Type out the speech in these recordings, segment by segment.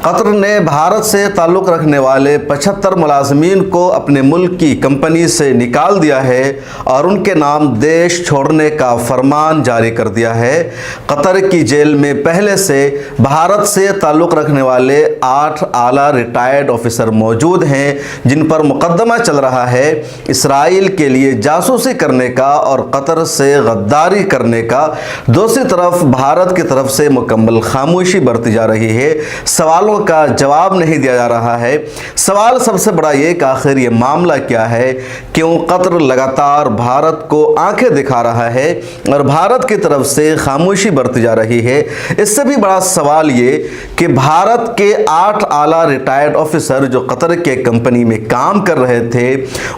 قطر نے بھارت سے تعلق رکھنے والے 75 ملازمین کو اپنے ملک کی کمپنی سے نکال دیا ہے اور ان کے نام دیش چھوڑنے کا فرمان جاری کر دیا ہے۔ قطر کی جیل میں پہلے سے بھارت سے تعلق رکھنے والے 8 اعلیٰ ریٹائرڈ آفیسر موجود ہیں جن پر مقدمہ چل رہا ہے اسرائیل کے لیے جاسوسی کرنے کا اور قطر سے غداری کرنے کا۔ دوسری طرف بھارت کی طرف سے مکمل خاموشی برتی جا رہی ہے، سوالوں کا جواب نہیں دیا جا رہا ہے۔ سوال سب سے بڑا یہ کہ آخر یہ معاملہ کیا ہے، کیوں قطر لگاتار بھارت کو آنکھیں دکھا رہا ہے اور بھارت کی طرف سے خاموشی برتی جا رہی ہے۔ اس سے بھی بڑا سوال یہ کہ بھارت کے 8 اعلیٰ ریٹائرڈ آفیسر جو قطر کے کمپنی میں کام کر رہے تھے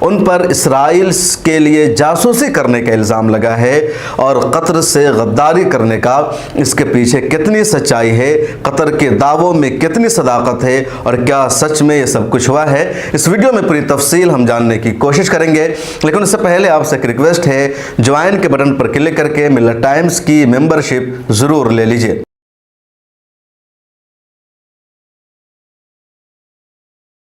ان پر اسرائیل کے لیے جاسوسی کرنے کا الزام لگا ہے اور قطر سے غداری کرنے کا۔ اس کے پیچھے کتنی سچائی ہے، قطر کے دعووں میں کتنی صداقت ہے اور کیا سچ میں یہ سب کچھ ہوا ہے، اس ویڈیو میں پوری تفصیل ہم جاننے کی کوشش کریں گے۔ لیکن اس سے پہلے آپ سے ایک ریکویسٹ ہے، جوائن کے بٹن پر کلک کر کے ملت ٹائمز کی ممبرشپ ضرور لے لیجئے۔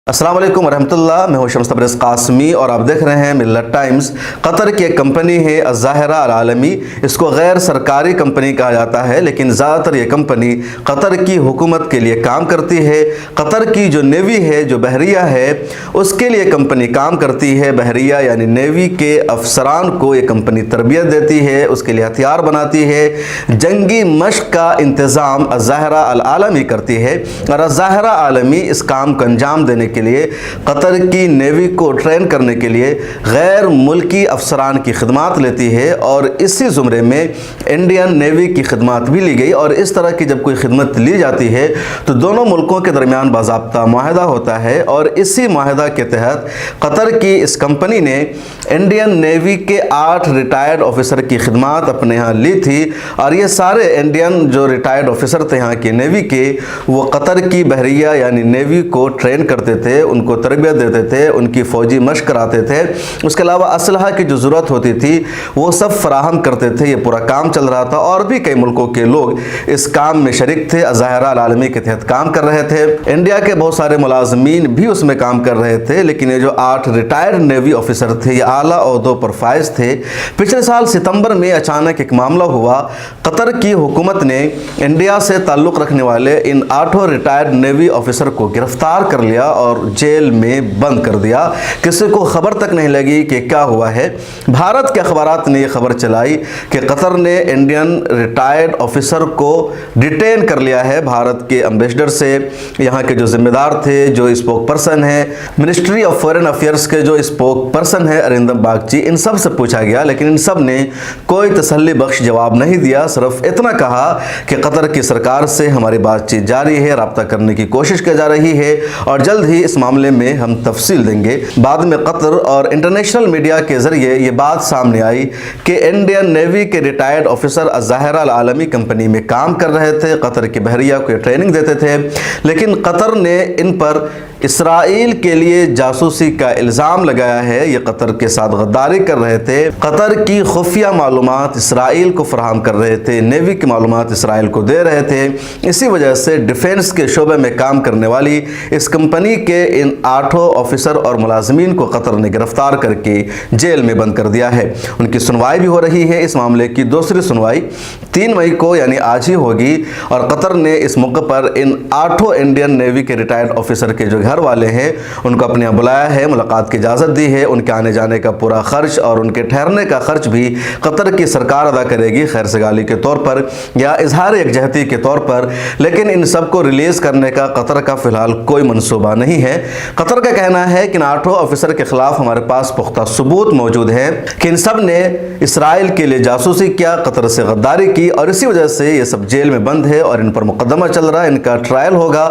السلام علیکم ورحمۃ اللہ، میں ہوں شمس تبریز قاسمی اور آپ دیکھ رہے ہیں ملت ٹائمز۔ قطر کی ایک کمپنی ہے الظاہرہ العالمی، اس کو غیر سرکاری کمپنی کہا جاتا ہے، لیکن زیادہ تر یہ کمپنی قطر کی حکومت کے لیے کام کرتی ہے۔ قطر کی جو نیوی ہے، جو بحریہ ہے، اس کے لیے کمپنی کام کرتی ہے۔ بحریہ یعنی نیوی کے افسران کو یہ کمپنی تربیت دیتی ہے، اس کے لیے ہتھیار بناتی ہے، جنگی مشق کا انتظام الظاہرہ العالمی کرتی ہے اور الظاہرہ العالمی اس کام کو انجام دینے کے لیے قطر کی نیوی کو ٹرین کرنے کے لیے غیر ملکی افسران کی خدمات لیتی ہے اور اسی زمرے میں انڈین نیوی کی خدمات بھی لی گئی۔ اور اس طرح کی جب کوئی خدمت لی جاتی ہے تو دونوں ملکوں کے درمیان باضابطہ معاہدہ ہوتا ہے اور اسی معاہدہ کے تحت قطر کی اس کمپنی نے انڈین نیوی کے 8 ریٹائرڈ آفیسر کی خدمات اپنے ہاں لی تھی اور یہ سارے انڈین جو ریٹائرڈ آفیسر تھے یہاں کے نیوی کے، وہ قطر کی بحریہ یعنی نیوی کو ٹرین کرتے تھے، ان کو تربیت دیتے تھے، ان کی فوجی مشق کراتے تھے۔ اس کے علاوہ اسلحہ کی جو ضرورت ہوتی تھی وہ سب فراہم کرتے تھے۔ یہ پورا کام چل رہا تھا اور بھی کئی ملکوں کے لوگ اس کام میں شریک تھے، الظاہرہ العالمی کے تحت کام کر رہے تھے۔ انڈیا کے بہت سارے ملازمین بھی اس میں کام کر رہے تھے، لیکن یہ جو 8 ریٹائرڈ نیوی آفیسر تھے یہ اعلیٰ عہدوں پر فائز تھے۔ پچھلے سال ستمبر میں اچانک ایک معاملہ ہوا، قطر کی حکومت نے انڈیا سے تعلق رکھنے والے ان 8 ریٹائرڈ نیوی آفیسر کو گرفتار کر لیا اور جیل میں بند کر دیا۔ کسی کو خبر تک نہیں لگی کہ کیا ہوا ہے۔ بھارت کے اخبارات نے یہ خبر چلائی کہ قطر نے انڈین ریٹائرڈ آفیسر کو ڈیٹین کر لیا ہے۔ بھارت کے امبیسڈر سے، یہاں کے جو ذمہ دار تھے، جو اسپوک پرسن ہیں، منسٹری آف فورن افیئرز کے جو اسپوک پرسن ہیں ارندم باگچی، ان سب سے پوچھا گیا، لیکن ان سب نے کوئی تسلی بخش جواب نہیں دیا۔ صرف اتنا کہا کہ قطر کی سرکار سے ہماری بات چیت جاری ہے، رابطہ کرنے کی کوشش کی جا رہی ہے اور جلد ہی اس معاملے میں ہم تفصیل دیں گے۔ بعد میں قطر اور انٹرنیشنل میڈیا کے ذریعے یہ بات سامنے آئی کہ انڈین نیوی کے ریٹائرڈ آفیسر الظاہرہ العالمی کمپنی میں کام کر رہے تھے، قطر کی بحریہ کو ٹریننگ دیتے تھے، لیکن قطر نے ان پر اسرائیل کے لیے جاسوسی کا الزام لگایا ہے۔ یہ قطر کے ساتھ غداری کر رہے تھے، قطر کی خفیہ معلومات اسرائیل کو فراہم کر رہے تھے، نیوی کی معلومات اسرائیل کو دے رہے تھے۔ اسی وجہ سے ڈیفنس کے شعبے میں کام کرنے والی اس کمپنی کے ان 8 آفیسر اور ملازمین کو قطر نے گرفتار کر کے جیل میں بند کر دیا ہے۔ ان کی سنوائی بھی ہو رہی ہے۔ اس معاملے کی دوسری سنوائی 3 مئی کو یعنی آج ہی ہوگی اور قطر نے اس موقع پر ان 8 انڈین نیوی کے ریٹائرڈ آفیسر کے جو گھر والے ہیں ان کو اپنے یہاں بلایا ہے، ملاقات کی اجازت دی ہے۔ ان کے آنے جانے کا پورا خرچ اور ان کے ٹھہرنے کا خرچ بھی قطر کی سرکار ادا کرے گی، خیر سگالی کے طور پر یا اظہار یکجہتی کے طور پر۔ لیکن ان سب کو ریلیز کرنے کا قطر کا فی الحال کوئی منصوبہ نہیں ہے۔ قطر کا کہنا ہے کہ ان 8 آفیسر کے خلاف ہمارے پاس پختہ ثبوت موجود ہے کہ ان سب نے اسرائیل کے لیے جاسوسی کیا، قطر سے غداری کی اور اسی وجہ سے یہ سب جیل میں بند ہے اور ان پر مقدمہ چل رہا ہے، ان کا ٹرائل ہوگا۔